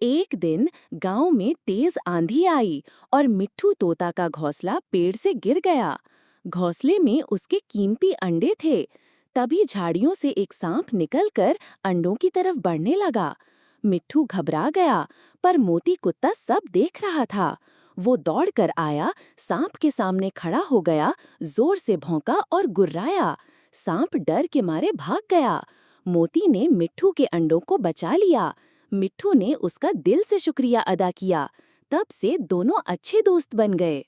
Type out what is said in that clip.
एक दिन गांव में तेज आंधी आई और मिट्ठू तोता का घोंसला पेड़ से गिर गया। घोंसले में उसके कीमती अंडे थे। तभी झाड़ियों से एक सांप निकलकर अंडों की तरफ बढ़ने लगा। मिट्ठू घबरा गया, पर मोती कुत्ता सब देख रहा था। वो दौड़कर आया, सांप के सामने खड़ा हो गया, जोर से भौंका और गुर्राया। सांप डर के मारे भाग गया। मोती ने मिट्ठू के अंडों को बचा लिया। मिट्ठू ने उसका दिल से शुक्रिया अदा किया। तब से दोनों अच्छे दोस्त बन गए।